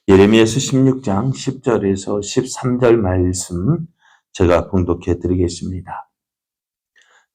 예레미야서 16장 10절에서 13절 말씀 제가 봉독해 드리겠습니다.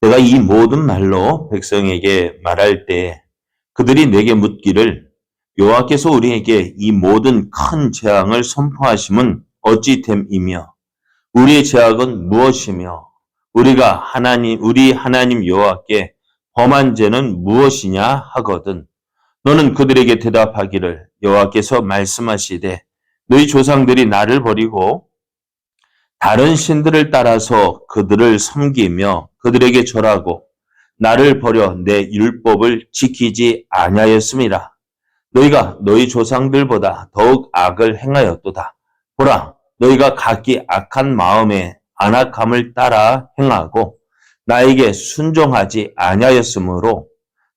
내가 이 모든 말로 백성에게 말할 때 그들이 내게 묻기를 여호와께서 우리에게 이 모든 큰 재앙을 선포하심은 어찌 됨이며 우리의 죄악은 무엇이며 우리 하나님 여호와께 범한 죄는 무엇이냐 하거든. 너는 그들에게 대답하기를 여호와께서 말씀하시되 너희 조상들이 나를 버리고 다른 신들을 따라서 그들을 섬기며 그들에게 절하고 나를 버려 내 율법을 지키지 아니하였음이라. 너희가 너희 조상들보다 더욱 악을 행하였도다. 보라, 너희가 각기 악한 마음에 안악함을 따라 행하고 나에게 순종하지 아니하였으므로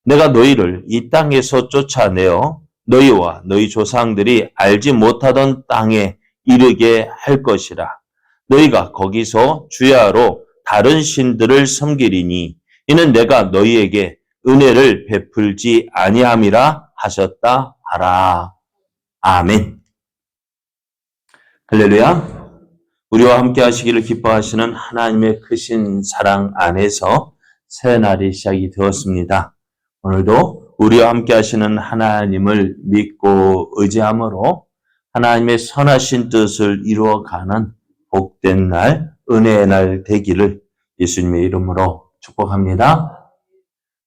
내가 너희를 이 땅에서 쫓아내어 너희와 너희 조상들이 알지 못하던 땅에 이르게 할 것이라. 너희가 거기서 주야로 다른 신들을 섬기리니 이는 내가 너희에게 은혜를 베풀지 아니함이라 하셨다 하라. 아멘. 할렐루야. 우리와 함께 하시기를 기뻐하시는 하나님의 크신 사랑 안에서 새 날이 시작이 되었습니다. 오늘도 우리와 함께 하시는 하나님을 믿고 의지함으로 하나님의 선하신 뜻을 이루어가는 복된 날, 은혜의 날 되기를 예수님의 이름으로 축복합니다.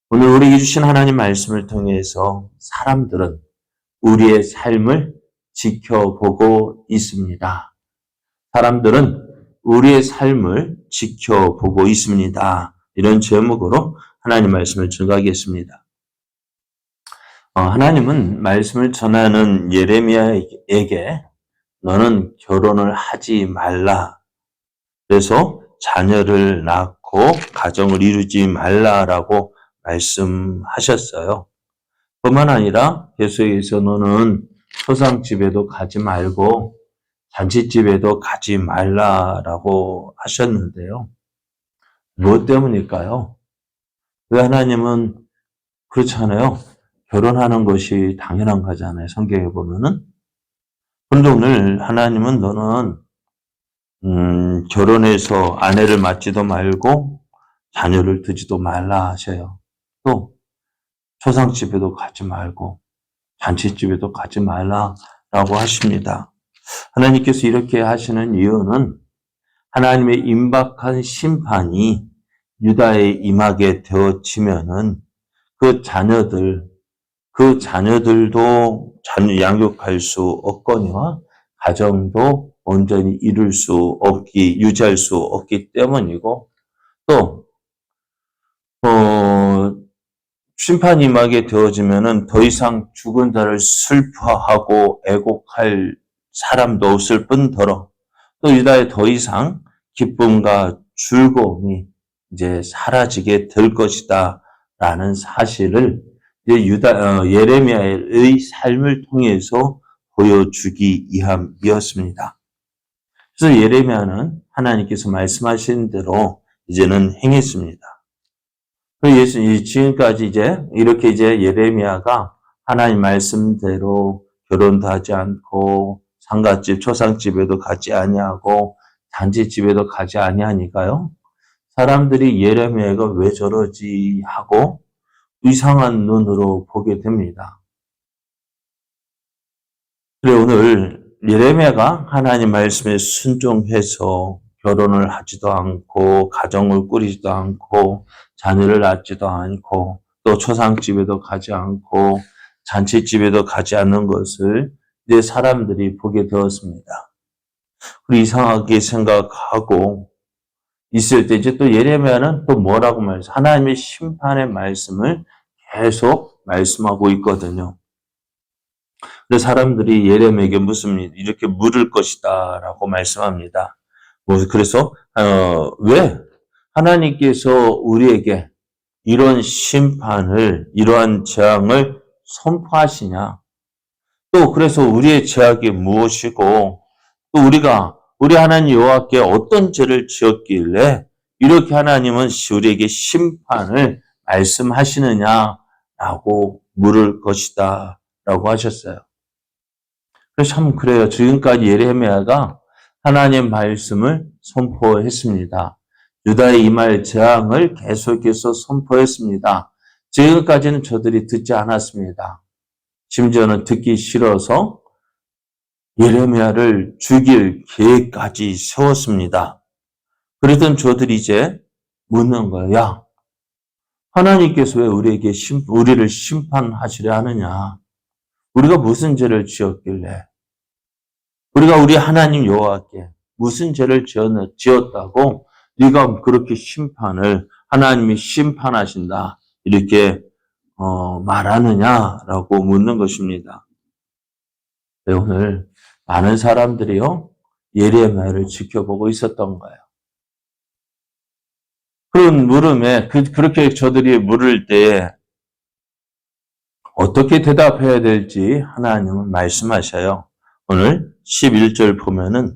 오늘 우리에게 주신 하나님 말씀을 통해서 사람들은 우리의 삶을 지켜보고 있습니다. 사람들은 우리의 삶을 지켜보고 있습니다. 이런 제목으로 하나님 말씀을 전하겠습니다. 하나님은 말씀을 전하는 예레미야에게 너는 결혼을 하지 말라. 그래서 자녀를 낳고 가정을 이루지 말라라고 말씀하셨어요. 뿐만 아니라 계속해서 너는 초상집에도 가지 말고 잔치집에도 가지 말라라고 하셨는데요. 무엇 때문일까요? 왜 하나님은 그렇잖아요. 결혼하는 것이 당연한 거잖아요. 성경에 보면은. 그런데 오늘 하나님은 너는 결혼해서 아내를 맞지도 말고 자녀를 두지도 말라 하셔요. 또 초상집에도 가지 말고 잔치집에도 가지 말라라고 하십니다. 하나님께서 이렇게 하시는 이유는 하나님의 임박한 심판이 유다에 임하게 되어지면은 그 자녀들도 양육할 수 없거니와 가정도 온전히 유지할 수 없기 때문이고 또 심판이 임하게 되어지면은 더 이상 죽은 자를 슬퍼하고 애곡할 사람도 없을 뿐더러 또 유다에 더 이상 기쁨과 즐거움이 이제 사라지게 될 것이다 라는 사실을 이제 예레미야의 삶을 통해서 보여주기 위함이었습니다. 그래서 예레미야는 하나님께서 말씀하신 대로 이제는 행했습니다. 지금까지 이렇게 예레미야가 하나님 말씀대로 결혼도 하지 않고 상갓집, 초상집에도 가지 아니하고 잔치집에도 가지 아니하니까요. 사람들이 예레미야가 왜 저러지 하고 이상한 눈으로 보게 됩니다. 그래 오늘 예레미야가 하나님 말씀에 순종해서 결혼을 하지도 않고 가정을 꾸리지도 않고 자녀를 낳지도 않고 또 초상집에도 가지 않고 잔치집에도 가지 않는 것을 이제 사람들이 보게 되었습니다. 그리고 이상하게 생각하고 있을 때 이제 또 예레미야는 또 뭐라고 말해서 하나님의 심판의 말씀을 계속 말씀하고 있거든요. 그래서 사람들이 예레미야에게 이렇게 물을 것이다라고 말씀합니다. 그래서 왜 하나님께서 우리에게 이런 이러한 재앙을 선포하시냐? 또 그래서 우리의 죄악이 무엇이고 또 우리 하나님 여호와께 어떤 죄를 지었길래 이렇게 하나님은 우리에게 심판을 말씀하시느냐라고 물을 것이다 라고 하셨어요. 그래서 참 그래요. 지금까지 예레미야가 하나님의 말씀을 선포했습니다. 유다의 이말 재앙을 계속해서 선포했습니다. 지금까지는 저들이 듣지 않았습니다. 심지어는 듣기 싫어서 예레미야를 죽일 계획까지 세웠습니다. 그랬던 저들이 이제 묻는 거예요. 야, 하나님께서 왜 우리를 심판하시려 하느냐? 우리가 무슨 죄를 지었길래? 우리가 우리 하나님 여호와께 무슨 죄를 지었다고 네가 그렇게 하나님이 심판하신다 이렇게 말하느냐라고 묻는 것입니다. 네, 오늘 많은 사람들이요 예레미야를 지켜보고 있었던 거예요. 그런 물음에 그렇게 저들이 물을 때 어떻게 대답해야 될지 하나님은 말씀하셔요. 오늘 11절 보면은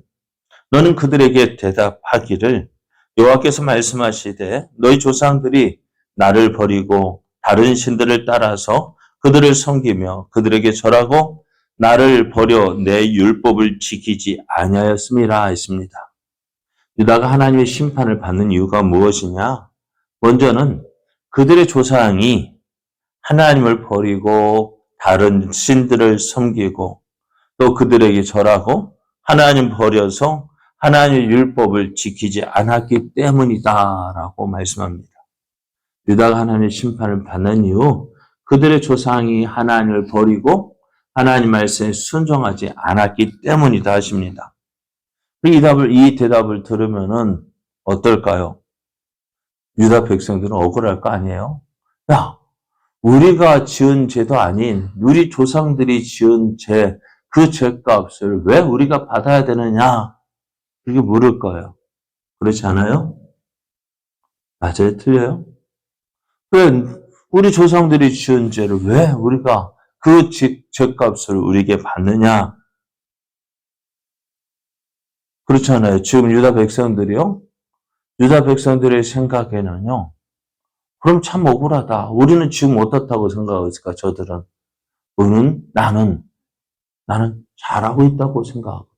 너는 그들에게 대답하기를 여호와께서 말씀하시되 너희 조상들이 나를 버리고 다른 신들을 따라서 그들을 섬기며 그들에게 절하고 나를 버려 내 율법을 지키지 아니하였음이라 했습니다. 유다가 하나님의 심판을 받는 이유가 무엇이냐? 먼저는 그들의 조상이 하나님을 버리고 다른 신들을 섬기고 또 그들에게 절하고 하나님 버려서 하나님의 율법을 지키지 않았기 때문이다라고 말씀합니다. 유다가 하나님의 심판을 받는 이유, 그들의 조상이 하나님을 버리고 하나님 말씀에 순종하지 않았기 때문이다 하십니다. 이 대답을 들으면은 어떨까요? 유다 백성들은 억울할 거 아니에요? 야, 우리가 지은 죄도 아닌 우리 조상들이 지은 죄, 그 죄값을 왜 우리가 받아야 되느냐? 이렇게 물을 거예요. 그렇지 않아요? 맞아요? 틀려요? 왜 우리 조상들이 지은 죄를 왜 우리가 그 죄값을 우리에게 받느냐? 그렇잖아요. 지금 유다 백성들의 생각에는요. 그럼 참 억울하다. 우리는 지금 어떻다고 생각했을까? 저들은. 나는 잘하고 있다고 생각하고.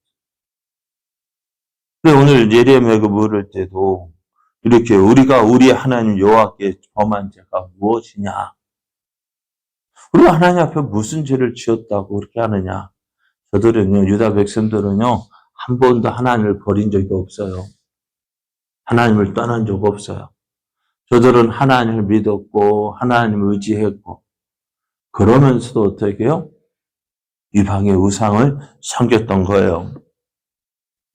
그래, 오늘 예레미야가 물을 때도 이렇게 우리가 우리 하나님 여호와께 범한 죄가 무엇이냐? 우리가 하나님 앞에 무슨 죄를 지었다고 그렇게 하느냐? 저들은요, 유다 백성들은요, 한 번도 하나님을 버린 적이 없어요. 하나님을 떠난 적 없어요. 저들은 하나님을 믿었고, 하나님을 의지했고, 그러면서도 어떻게 해요? 이방의 우상을 섬겼던 거예요.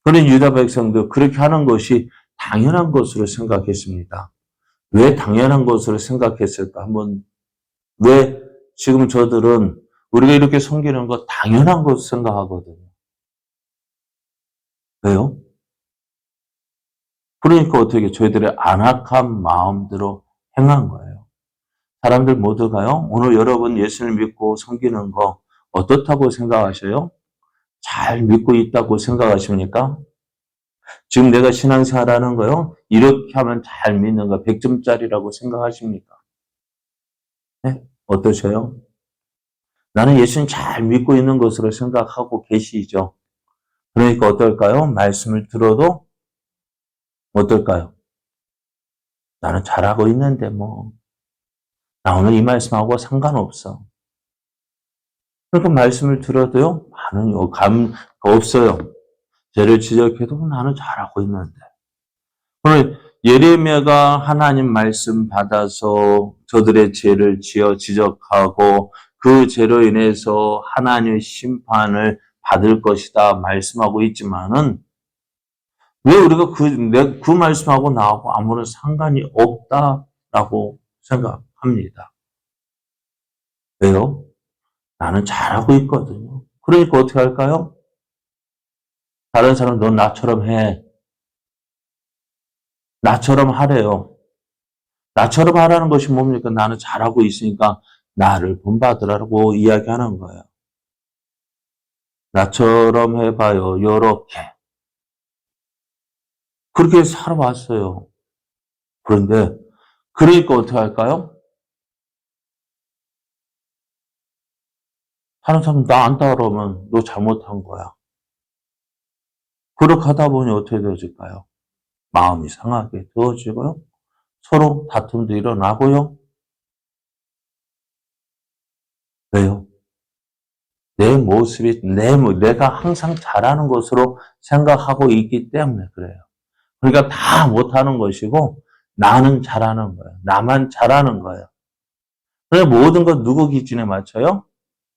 그런 유다 백성도 그렇게 하는 것이 당연한 것으로 생각했습니다. 왜 당연한 것으로 생각했을까? 왜 지금 저들은 우리가 이렇게 섬기는 거 당연한 것으로 생각하거든요. 왜요? 그러니까 어떻게 저희들의 안악한 마음대로 행한 거예요. 사람들 모두가요, 오늘 여러분 예수를 믿고 섬기는 거 어떻다고 생각하셔요? 잘 믿고 있다고 생각하십니까? 지금 내가 신앙생활하는 거요, 이렇게 하면 잘 믿는 거 100점짜리라고 생각하십니까? 네? 어떠셔요? 나는 예수님 잘 믿고 있는 것으로 생각하고 계시죠. 그러니까 어떨까요? 말씀을 들어도 어떨까요? 나는 잘하고 있는데 나 오늘 이 말씀하고 상관없어. 그러니까 말씀을 들어도요, 많은 감가 없어요. 죄를 지적해도 나는 잘하고 있는데. 오늘 예레미야가 하나님 말씀 받아서 저들의 죄를 지적하고 그 죄로 인해서 하나님의 심판을 받을 것이다 말씀하고 있지만은 왜 우리가 그 말씀하고 나하고 아무런 상관이 없다라고 생각합니다. 왜요? 나는 잘하고 있거든요. 그러니까 어떻게 할까요? 다른 사람 넌 나처럼 해. 나처럼 하래요. 나처럼 하라는 것이 뭡니까? 나는 잘하고 있으니까 나를 본받으라고 이야기하는 거예요. 나처럼 해봐요. 요렇게. 그렇게 살아왔어요. 그러니까 어떻게 할까요? 다른 사람 나 안 따라오면 너 잘못한 거야. 그렇게 하다 보니 어떻게 되어질까요? 마음이 상하게 되어지고요. 서로 다툼도 일어나고요. 왜요? 내 모습이 내가 항상 잘하는 것으로 생각하고 있기 때문에 그래요. 그러니까 다 못하는 것이고 나는 잘하는 거예요. 나만 잘하는 거예요. 그래서 모든 것 누구 기준에 맞춰요?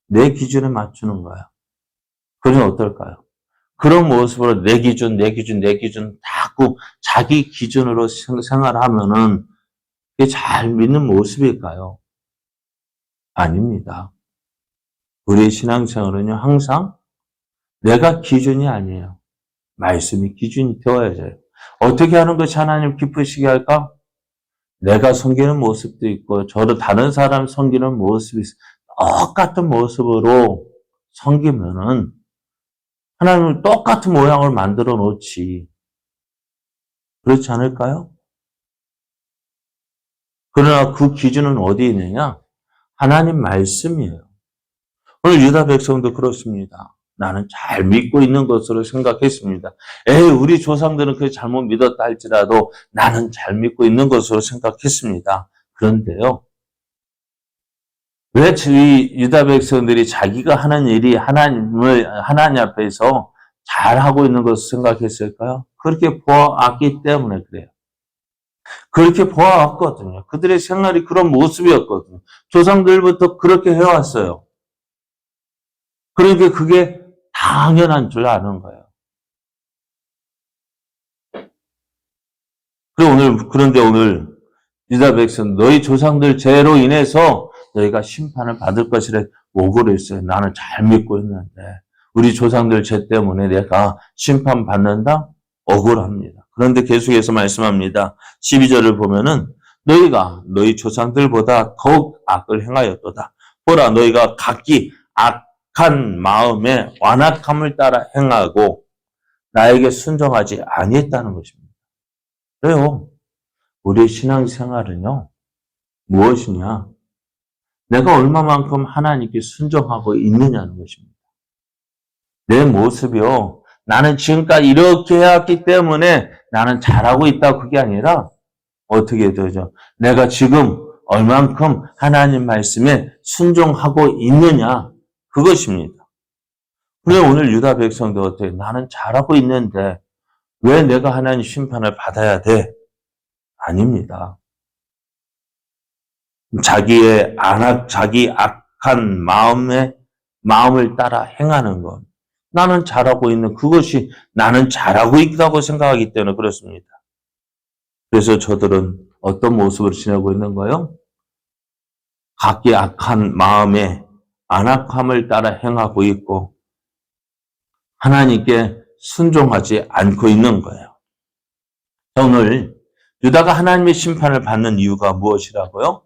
내 기준에 맞추는 거예요. 그러면 어떨까요? 그런 모습으로 내 기준 자꾸 자기 기준으로 생활하면은 그게 잘 믿는 모습일까요? 아닙니다. 우리의 신앙생활은요, 항상 내가 기준이 아니에요. 말씀이 기준이 되어야죠. 어떻게 하는 것이 하나님 기쁘시게 할까? 내가 섬기는 모습도 있고, 저도 다른 사람 섬기는 모습이 있어요. 똑같은 모습으로 섬기면은 하나님은 똑같은 모양을 만들어 놓지. 그렇지 않을까요? 그러나 그 기준은 어디에 있느냐? 하나님 말씀이에요. 오늘 유다 백성도 그렇습니다. 나는 잘 믿고 있는 것으로 생각했습니다. 우리 조상들은 그게 잘못 믿었다 할지라도 나는 잘 믿고 있는 것으로 생각했습니다. 그런데요, 왜 유다 백성들이 자기가 하는 일이 하나님 앞에서 잘하고 있는 것으로 생각했을까요? 그렇게 보아왔기 때문에 그래요. 그렇게 보아왔거든요. 그들의 생활이 그런 모습이었거든요. 조상들부터 그렇게 해왔어요. 그러니까 그게 당연한 줄 아는 거예요. 그런데 오늘 유다 백성 너희 조상들 죄로 인해서 너희가 심판을 받을 것이라 오고를 했어요. 나는 잘 믿고 있는데 우리 조상들 죄 때문에 내가 심판받는다? 억울합니다. 그런데 계속해서 말씀합니다. 12절을 보면은 너희가 너희 조상들보다 더욱 악을 행하였도다. 보라 너희가 각기 악한 마음에 완악함을 따라 행하고 나에게 순종하지 아니했다는 것입니다. 그래요. 우리의 신앙생활은요. 무엇이냐? 내가 얼마만큼 하나님께 순종하고 있느냐는 것입니다. 내 모습이요. 나는 지금까지 이렇게 해왔기 때문에 나는 잘하고 있다 그게 아니라 어떻게 되죠? 내가 지금 얼만큼 하나님 말씀에 순종하고 있느냐 그것입니다. 그래 오늘 유다 백성도 어떻게 나는 잘하고 있는데 왜 내가 하나님 심판을 받아야 돼? 아닙니다. 자기 악한 마음을 따라 행하는 것. 나는 잘하고 있는 그것이 나는 잘하고 있다고 생각하기 때문에 그렇습니다. 그래서 저들은 어떤 모습으로 지내고 있는 거예요? 각기 악한 마음에 안악함을 따라 행하고 있고 하나님께 순종하지 않고 있는 거예요. 오늘 유다가 하나님의 심판을 받는 이유가 무엇이라고요?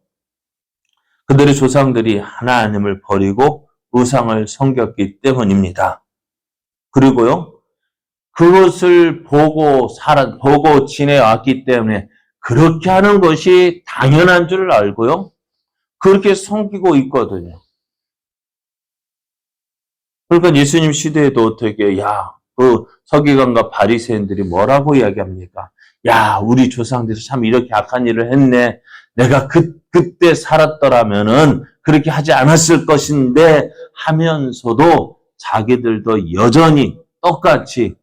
그들의 조상들이 하나님을 버리고 우상을 섬겼기 때문입니다. 그리고요, 그것을 보고 지내왔기 때문에 그렇게 하는 것이 당연한 줄 알고요, 그렇게 섬기고 있거든요. 그러니까 예수님 시대에도 어떻게, 그 서기관과 바리새인들이 뭐라고 이야기합니까? 우리 조상들이 참 이렇게 악한 일을 했네. 내가 그때 살았더라면은 그렇게 하지 않았을 것인데 하면서도 자기들도 여전히 똑같이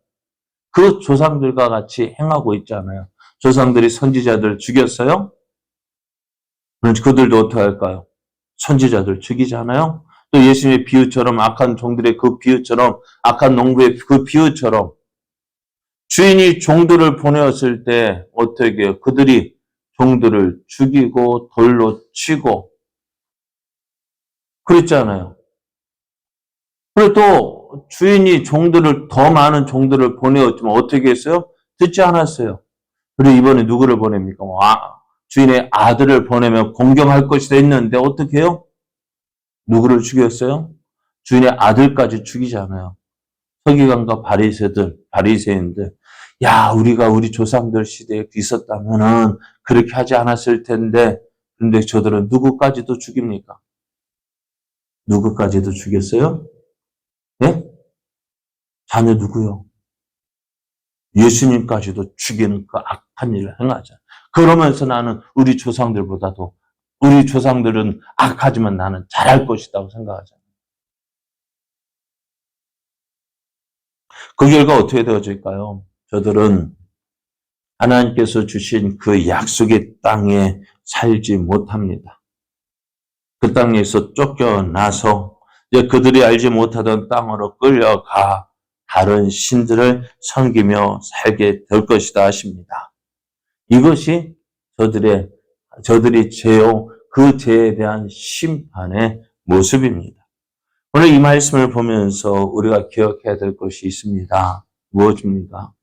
그 조상들과 같이 행하고 있잖아요. 조상들이 선지자들 죽였어요? 그럼 그들도 어떻게 할까요? 선지자들 죽이잖아요? 또 예수님의 비유처럼 악한 종들의 그 비유처럼 악한 농부의 그 비유처럼 주인이 종들을 보내었을 때 어떻게 해요? 그들이 종들을 죽이고 돌로 치고 그랬잖아요. 그리고 또 주인이 더 많은 종들을 보내었지만 어떻게 했어요? 듣지 않았어요. 그리고 이번에 누구를 보냅니까? 주인의 아들을 보내면 공경할 것이다 했는데 어떻게 해요? 누구를 죽였어요? 주인의 아들까지 죽이잖아요. 서기관과 바리새인들. 우리가 우리 조상들 시대에 있었다면은 그렇게 하지 않았을 텐데, 근데 저들은 누구까지도 죽입니까? 누구까지도 죽였어요? 네? 자녀 누구요? 예수님까지도 죽이는 그 악한 일을 행하자. 그러면서 나는 우리 조상들보다도 우리 조상들은 악하지만 나는 잘할 것이라고 생각하잖아요. 그 결과 어떻게 되어질까요? 저들은 하나님께서 주신 그 약속의 땅에 살지 못합니다. 그 땅에서 쫓겨나서 이제 그들이 알지 못하던 땅으로 끌려가 다른 신들을 섬기며 살게 될 것이다 하십니다. 이것이 저들이 죄요, 그 죄에 대한 심판의 모습입니다. 오늘 이 말씀을 보면서 우리가 기억해야 될 것이 있습니다. 무엇입니까?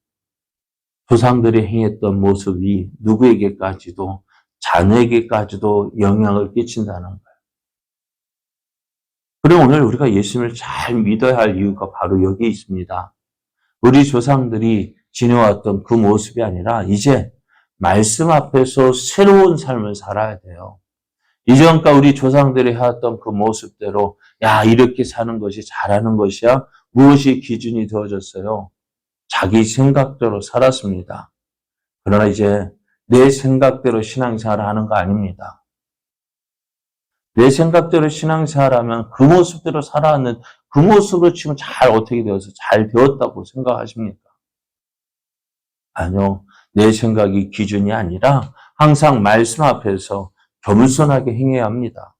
조상들이 행했던 모습이 누구에게까지도, 자녀에게까지도 영향을 끼친다는 거예요. 그리고 오늘 우리가 예수님을 잘 믿어야 할 이유가 바로 여기 있습니다. 우리 조상들이 지내왔던 그 모습이 아니라 이제 말씀 앞에서 새로운 삶을 살아야 돼요. 이전까 우리 조상들이 해왔던 그 모습대로 야 이렇게 사는 것이 잘하는 것이야? 무엇이 기준이 되어졌어요? 자기 생각대로 살았습니다. 그러나 이제 내 생각대로 신앙생활을 하는 거 아닙니다. 내 생각대로 신앙생활하면 그 모습대로 살아왔는 그 모습으로 지금 잘 어떻게 되어서 잘 되었다고 생각하십니까? 아니요. 내 생각이 기준이 아니라 항상 말씀 앞에서 겸손하게 행해야 합니다.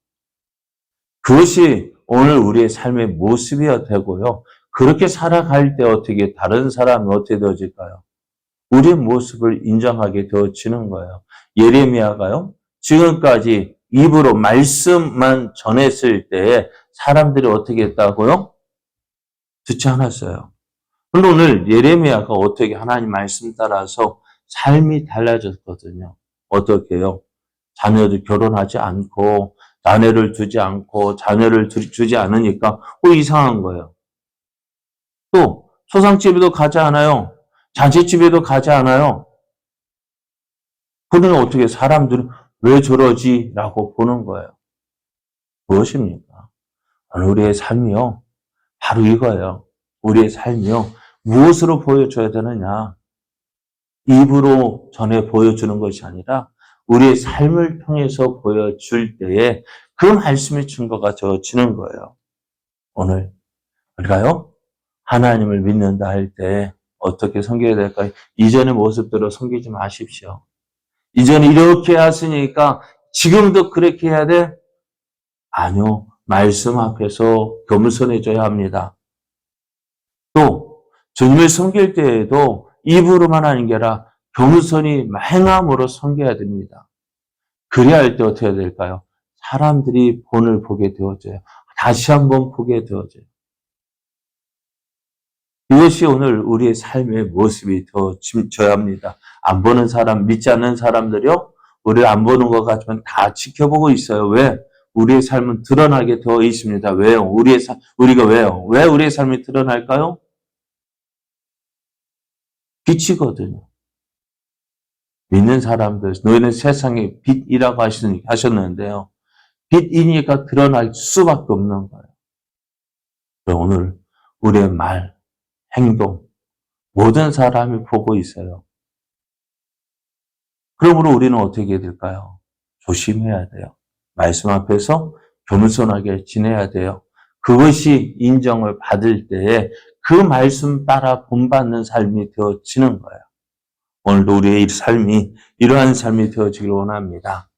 그것이 오늘 우리의 삶의 모습이어야 되고요. 그렇게 살아갈 때 어떻게 다른 사람이 어떻게 되어질까요? 우리의 모습을 인정하게 되어지는 거예요. 예레미야가요. 지금까지 입으로 말씀만 전했을 때에 사람들이 어떻게 했다고요? 듣지 않았어요. 그런데 오늘 예레미야가 어떻게 하나님 말씀 따라서 삶이 달라졌거든요. 어떻게 해요? 자녀들 결혼하지 않고 아내를 두지 않고 자녀를 주지 않으니까 이상한 거예요. 또 소상집에도 가지 않아요. 자제집에도 가지 않아요. 그러면 어떻게 사람들은 왜 저러지? 라고 보는 거예요. 무엇입니까? 우리의 삶이요. 바로 이거예요. 우리의 삶이요. 무엇으로 보여줘야 되느냐? 입으로 전해 보여주는 것이 아니라 우리의 삶을 통해서 보여줄 때에 그 말씀의 증거가 되어지는 거예요. 오늘 우리가요. 하나님을 믿는다 할 때 어떻게 섬겨야 될까요? 이전의 모습대로 섬기지 마십시오. 이전에 이렇게 했으니까 지금도 그렇게 해야 돼? 아니요. 말씀 앞에서 겸손해져야 합니다. 또 주님을 섬길 때에도 입으로만 하는 게 아니라 겸손히 행함으로 섬겨야 됩니다. 그래야 할 때 어떻게 해야 될까요? 사람들이 본을 보게 되어져요. 다시 한번 보게 되어져요. 이것이 오늘 우리의 삶의 모습이 되어져야 합니다. 안 보는 사람, 믿지 않는 사람들이요. 우리를 안 보는 것 같지만 다 지켜보고 있어요. 왜? 우리의 삶은 드러나게 되어 있습니다. 왜요? 우리가 왜요? 왜 우리의 삶이 드러날까요? 빛이거든요. 믿는 사람들, 너희는 세상의 빛이라고 하셨는데요. 빛이니까 드러날 수밖에 없는 거예요. 오늘 우리의 말, 행동, 모든 사람이 보고 있어요. 그러므로 우리는 어떻게 해야 될까요? 조심해야 돼요. 말씀 앞에서 겸손하게 지내야 돼요. 그것이 인정을 받을 때에 그 말씀 따라 본받는 삶이 되어지는 거예요. 오늘도 우리의 삶이 이러한 삶이 되어지길 원합니다.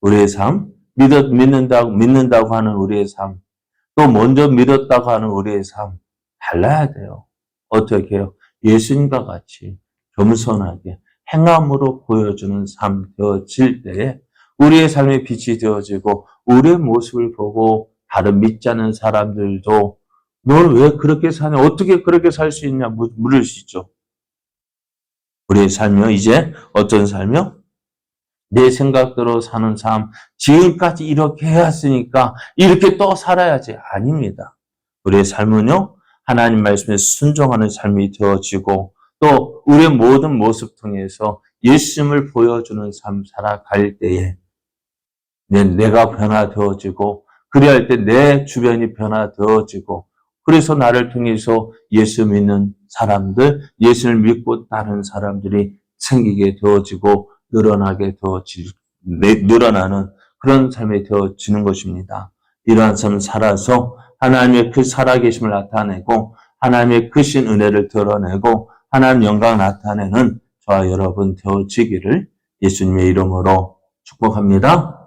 우리의 삶, 믿는다고 하는 우리의 삶, 또 먼저 믿었다고 하는 우리의 삶, 달라야 돼요. 어떻게 해요? 예수님과 같이 겸손하게 행함으로 보여주는 삶 되어질 때에 우리의 삶의 빛이 되어지고 우리의 모습을 보고 다른 믿지 않는 사람들도 너는 왜 그렇게 사냐? 어떻게 그렇게 살 수 있냐? 물을 수 있죠. 우리의 삶이요. 이제 어떤 삶이요? 내 생각대로 사는 삶. 지금까지 이렇게 해왔으니까 이렇게 또 살아야지. 아닙니다. 우리의 삶은요. 하나님 말씀에 순종하는 삶이 되어지고 또 우리의 모든 모습 통해서 예수님을 보여주는 삶 살아갈 때에 내가 변화되어지고 그리할 때 내 주변이 변화되어지고 그래서 나를 통해서 예수 믿는 사람들, 예수를 믿고 따르는 사람들이 생기게 되어지고 늘어나는 그런 삶이 되어지는 것입니다. 이러한 삶을 살아서 하나님의 그 살아계심을 나타내고 하나님의 크신 은혜를 드러내고 하나님 영광을 나타내는 저와 여러분 되어지기를 예수님의 이름으로 축복합니다.